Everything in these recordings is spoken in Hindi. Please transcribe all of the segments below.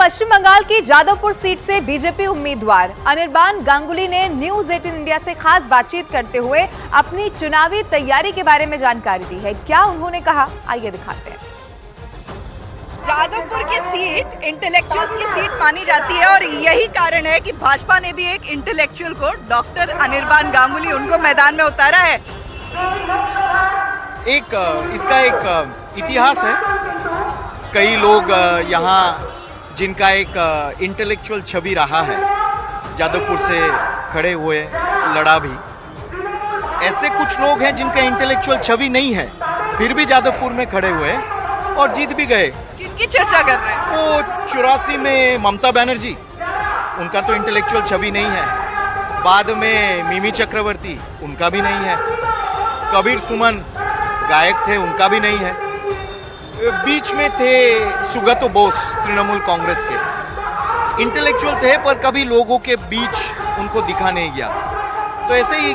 पश्चिम बंगाल की जादवपुर सीट से बीजेपी उम्मीदवार अनिर्बान गांगुली ने न्यूज 18 इंडिया से खास बातचीत करते हुए अपनी चुनावी तैयारी के बारे में जानकारी दी है। क्या उन्होंने कहा, आइए दिखाते हैं। जादवपुर की सीट इंटेलेक्चुअल्स की सीट मानी जाती है और यही कारण है कि भाजपा ने भी एक इंटेलेक्चुअल को, डॉक्टर अनिर्बान गांगुली, उनको मैदान में उतारा है। इसका एक इतिहास है। कई लोग यहाँ जिनका एक इंटेलेक्चुअल छवि रहा है, जादवपुर से खड़े हुए लड़ा भी। ऐसे कुछ लोग हैं जिनका इंटेलेक्चुअल छवि नहीं है, फिर भी जादवपुर में खड़े हुए और जीत भी गए। किनकी चर्चा कर रहे हैं? वो 84 में ममता बनर्जी, उनका तो इंटेलेक्चुअल छवि नहीं है। बाद में मिमी चक्रवर्ती, उनका भी नहीं है। कबीर सुमन गायक थे, उनका भी नहीं है। बीच में थे सुगत बोस, तृणमूल कांग्रेस के इंटेलेक्चुअल थे, पर कभी लोगों के बीच उनको दिखा नहीं गया। तो ऐसे ही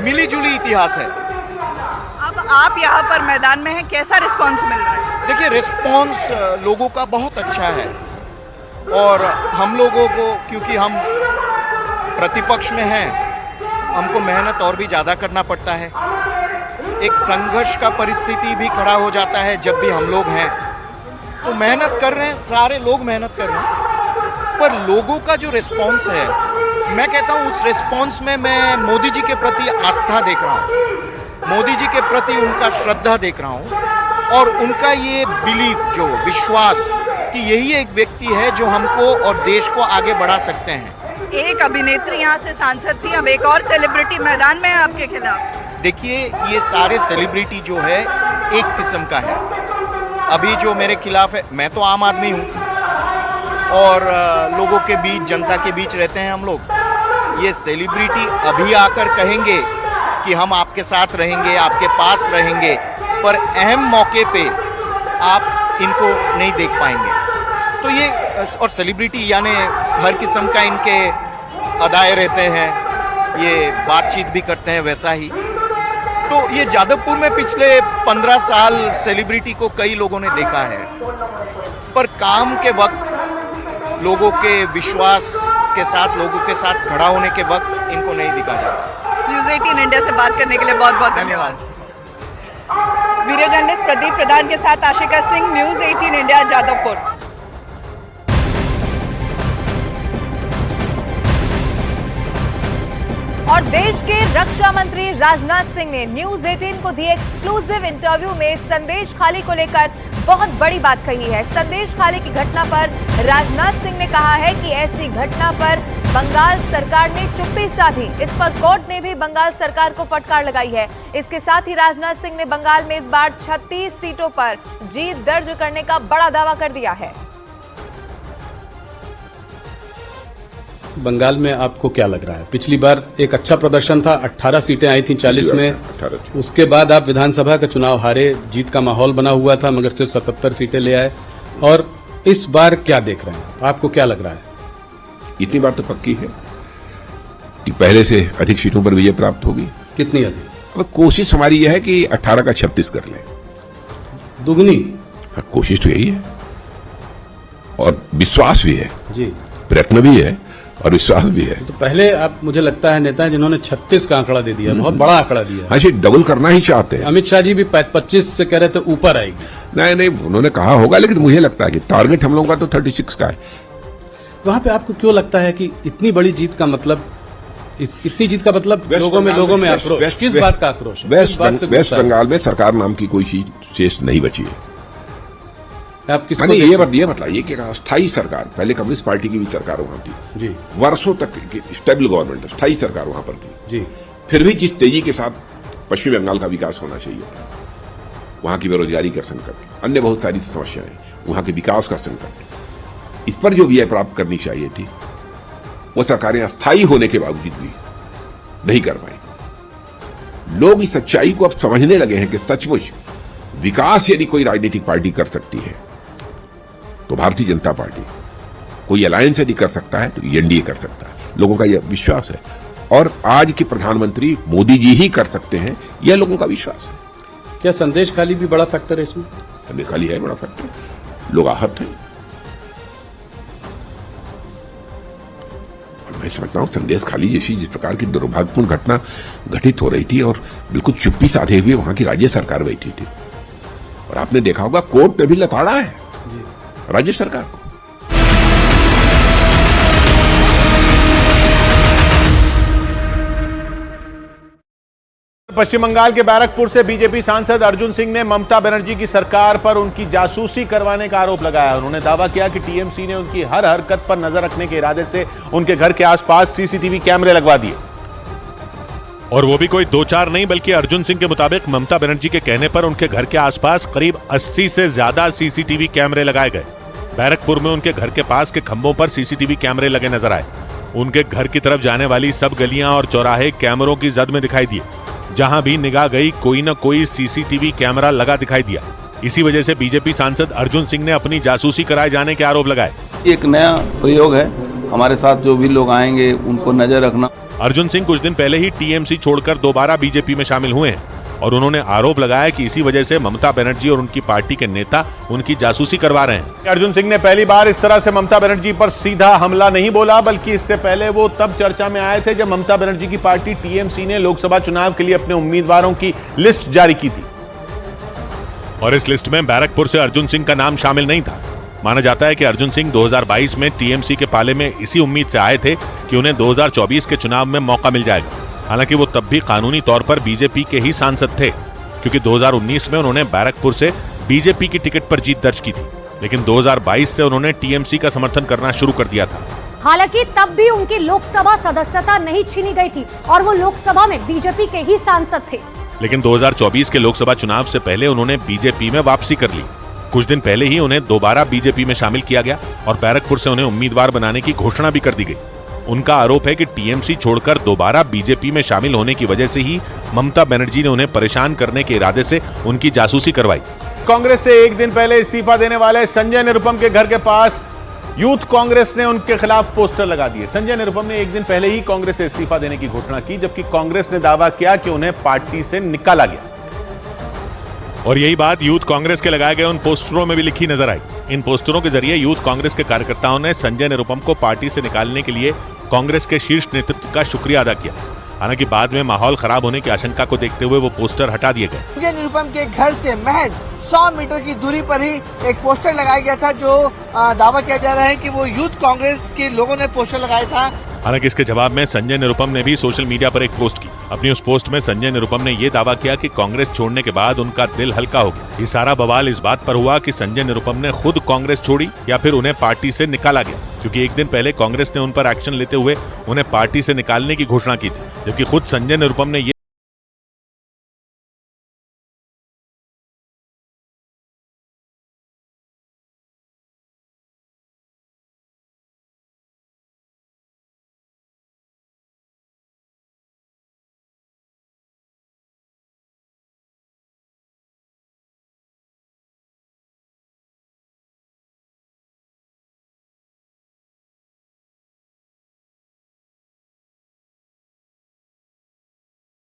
मिली जुली इतिहास है। अब आप यहाँ पर मैदान में हैं, कैसा रिस्पांस मिल रहा है? देखिए, रिस्पांस लोगों का बहुत अच्छा है और हम लोगों को, क्योंकि हम प्रतिपक्ष में हैं, हमको मेहनत और भी ज़्यादा करना पड़ता है। एक संघर्ष का परिस्थिति भी खड़ा हो जाता है जब भी हम लोग हैं। तो मेहनत कर रहे हैं, सारे लोग मेहनत कर रहे हैं, पर लोगों का जो रिस्पांस है, मैं कहता हूँ उस रिस्पांस में मैं मोदी जी के प्रति आस्था देख रहा हूँ, मोदी जी के प्रति उनका श्रद्धा देख रहा हूँ और उनका ये बिलीफ, जो विश्वास कि यही एक व्यक्ति है जो हमको और देश को आगे बढ़ा सकते हैं। एक अभिनेत्री यहाँ से सांसद थी, अब एक और सेलिब्रिटी मैदान में है आपके खिलाफ। देखिए, ये सारे सेलिब्रिटी जो है एक किस्म का है। अभी जो मेरे खिलाफ है, मैं तो आम आदमी हूँ और लोगों के बीच, जनता के बीच रहते हैं हम लोग। ये सेलिब्रिटी अभी आकर कहेंगे कि हम आपके साथ रहेंगे, आपके पास रहेंगे, पर अहम मौके पे आप इनको नहीं देख पाएंगे। तो ये, और सेलिब्रिटी यानी हर किस्म का इनके अदाए रहते हैं, ये बातचीत भी करते हैं वैसा ही। तो ये जादवपुर में पिछले 15 साल सेलिब्रिटी को कई लोगों ने देखा है, पर काम के वक्त, लोगों के विश्वास के साथ, लोगों के साथ खड़ा होने के वक्त इनको नहीं दिखा जाता। न्यूज 18 इंडिया से बात करने के लिए बहुत बहुत धन्यवाद। वीडियो जर्नलिस्ट प्रदीप प्रधान के साथ आशिका सिंह, न्यूज 18 इंडिया, जादवपुर। और देश के रक्षा मंत्री राजनाथ सिंह ने न्यूज 18 को दिए एक्सक्लूसिव इंटरव्यू में संदेश खाली को लेकर बहुत बड़ी बात कही है। संदेश खाली की घटना पर राजनाथ सिंह ने कहा है कि ऐसी घटना पर बंगाल सरकार ने चुप्पी साधी। इस पर कोर्ट ने भी बंगाल सरकार को फटकार लगाई है। इसके साथ ही राजनाथ सिंह ने बंगाल में इस बार 36 सीटों पर जीत दर्ज करने का बड़ा दावा कर दिया है। बंगाल में आपको क्या लग रहा है? पिछली बार एक अच्छा प्रदर्शन था, 18 सीटें आई थी 40 में। उसके बाद आप विधानसभा का चुनाव हारे, जीत का माहौल बना हुआ था, मगर सिर्फ 77 सीटें ले आए। और इस बार क्या देख रहे हैं, आपको क्या लग रहा है? इतनी बात तो पक्की है कि पहले से अधिक सीटों पर विजय प्राप्त होगी। कितनी अधिक? अब कोशिश हमारी यह है कि 18 का 36 कर लें। दुगनी कोशिश तो यही है और विश्वास भी है जी, प्रयत्न भी है और विश्वास भी है। तो पहले आप, मुझे लगता है, नेता जिन्होंने 36 का आंकड़ा दे दिया, बहुत बड़ा आंकड़ा दिया। हाँ, डबल करना ही चाहते हैं। अमित शाह जी भी 25 से कह रहे थे ऊपर आएगी। नहीं, उन्होंने कहा होगा, लेकिन मुझे लगता है कि टारगेट हम लोगों का तो 36 का है। वहां पे आपको क्यों लगता है कि इतनी बड़ी जीत का मतलब, इतनी जीत का मतलब लोगों में आक्रोश? किस बात का आक्रोश? वेस्ट बंगाल में सरकार नाम की कोई चीज शेष नहीं बची है। आप किसको ये बताइए कि स्थायी सरकार, पहले कम्युनिस्ट पार्टी की भी सरकार वहां थी जी, वर्षों तक स्टेबल गवर्नमेंट, स्थायी सरकार वहां पर थी जी, फिर भी जिस तेजी के साथ पश्चिम बंगाल का विकास होना चाहिए था, वहां की बेरोजगारी का संकट, अन्य बहुत सारी समस्याएं, वहां के विकास का संकट, इस पर जो विजय प्राप्त करनी चाहिए थी, वो सरकारें अस्थायी होने के बावजूद भी नहीं कर पाई। लोग इस सच्चाई को अब समझने लगे हैं कि सचमुच विकास यदि कोई राजनीतिक पार्टी कर सकती है तो भारतीय जनता पार्टी, कोई अलायंस यदि कर सकता है तो एनडीए कर सकता है। लोगों का यह विश्वास है और आज के प्रधानमंत्री मोदी जी ही कर सकते हैं, यह लोगों का विश्वास है। क्या संदेश खाली भी बड़ा फैक्टर है इसमें? संदेश खाली है बड़ा फैक्टर, लोग आहत हैं। और मैं समझता हूँ संदेश खाली जैसी जिस प्रकार की दुर्भाग्यपूर्ण घटना घटित हो रही थी और बिल्कुल चुप्पी साधे हुए वहां की राज्य सरकार बैठी थी, और आपने देखा होगा कोर्ट ने भी लताड़ा है राज्य सरकार को। पश्चिम बंगाल के बैरकपुर से बीजेपी सांसद अर्जुन सिंह ने ममता बनर्जी की सरकार पर उनकी जासूसी करवाने का आरोप लगाया। उन्होंने दावा किया कि टीएमसी ने उनकी हर हरकत पर नजर रखने के इरादे से उनके घर के आसपास सीसीटीवी कैमरे लगवा दिए। और वो भी कोई 2-4 नहीं, बल्कि अर्जुन सिंह के मुताबिक ममता बनर्जी के कहने पर उनके घर के आसपास करीब 80 से ज्यादा सीसीटीवी कैमरे लगाए गए। बैरकपुर में उनके घर के पास के खंभों पर सीसीटीवी कैमरे लगे नजर आए। उनके घर की तरफ जाने वाली सब गलियां और चौराहे कैमरों की जद में दिखाई दिए। जहां भी निगाह गई कोई न कोई सीसीटीवी कैमरा लगा दिखाई दिया। इसी वजह से बीजेपी सांसद अर्जुन सिंह ने अपनी जासूसी कराए जाने के आरोप लगाए। एक नया प्रयोग है, हमारे साथ जो भी लोग आएंगे उनको नजर रखना। अर्जुन सिंह कुछ दिन पहले ही टीएमसी छोड़कर दोबारा बीजेपी में शामिल हुए हैं और उन्होंने आरोप लगाया कि इसी वजह से ममता बनर्जी और उनकी पार्टी के नेता उनकी जासूसी करवा रहे हैं। अर्जुन सिंह ने पहली बार इस तरह से ममता बनर्जी पर सीधा हमला नहीं बोला, बल्कि इससे पहले वो तब चर्चा में आए थे जब ममता बनर्जी की पार्टी टीएमसी ने लोकसभा चुनाव के लिए अपने उम्मीदवारों की लिस्ट जारी की थी और इस लिस्ट में बैरकपुर से अर्जुन सिंह का नाम शामिल नहीं था। माना जाता है कि अर्जुन सिंह 2022 में टीएमसी के पाले में इसी उम्मीद से आए थे कि उन्हें 2024 के चुनाव में मौका मिल जाएगा। हालांकि वो तब भी कानूनी तौर पर बीजेपी के ही सांसद थे, क्योंकि 2019 में उन्होंने बैरकपुर से बीजेपी की टिकट पर जीत दर्ज की थी, लेकिन 2022 से उन्होंने टीएमसी का समर्थन करना शुरू कर दिया था। हालांकि तब भी उनकी लोकसभा सदस्यता नहीं छीनी गई थी और वो लोकसभा में बीजेपी के ही सांसद थे। लेकिन 2024 के लोकसभा चुनाव से पहले उन्होंने बीजेपी में वापसी कर ली। कुछ दिन पहले ही उन्हें दोबारा बीजेपी में शामिल किया गया और बैरकपुर से उन्हें उम्मीदवार बनाने की घोषणा भी कर दी गई। उनका आरोप है कि टीएमसी छोड़कर दोबारा बीजेपी में शामिल होने की वजह से ही ममता बनर्जी ने उन्हें परेशान करने के इरादे से उनकी जासूसी करवाई। कांग्रेस से एक दिन पहले इस्तीफा देने वाले संजय निरुपम के घर के पास यूथ कांग्रेस ने उनके खिलाफ पोस्टर लगा दिए। संजय निरुपम ने एक दिन पहले ही कांग्रेस से इस्तीफा देने की घोषणा की, जबकि कांग्रेस ने दावा किया कि उन्हें पार्टी से निकाला गया। और यही बात यूथ कांग्रेस के लगाए गए उन पोस्टरों में भी लिखी नजर आई। इन पोस्टरों के जरिए यूथ कांग्रेस के कार्यकर्ताओं ने संजय निरुपम को पार्टी से निकालने के लिए कांग्रेस के शीर्ष नेतृत्व का शुक्रिया अदा किया। हालांकि बाद में माहौल खराब होने की आशंका को देखते हुए वो पोस्टर हटा दिए गए। संजय निरुपम के घर से महज 100 मीटर की दूरी पर ही एक पोस्टर लगाया गया था, जो दावा किया जा रहा है कि वो यूथ कांग्रेस के लोगों ने पोस्टर लगाया था। हालांकि इसके जवाब में संजय निरुपम ने भी सोशल मीडिया पर एक पोस्ट की। अपनी उस पोस्ट में संजय निरुपम ने यह दावा किया कि कांग्रेस छोड़ने के बाद उनका दिल हल्का हो गया। ये सारा बवाल इस बात पर हुआ कि संजय निरुपम ने खुद कांग्रेस छोड़ी या फिर उन्हें पार्टी से निकाला गया, क्योंकि एक दिन पहले कांग्रेस ने उन पर एक्शन लेते हुए उन्हें पार्टी से निकालने की घोषणा की थी, जबकि खुद संजय निरुपम ने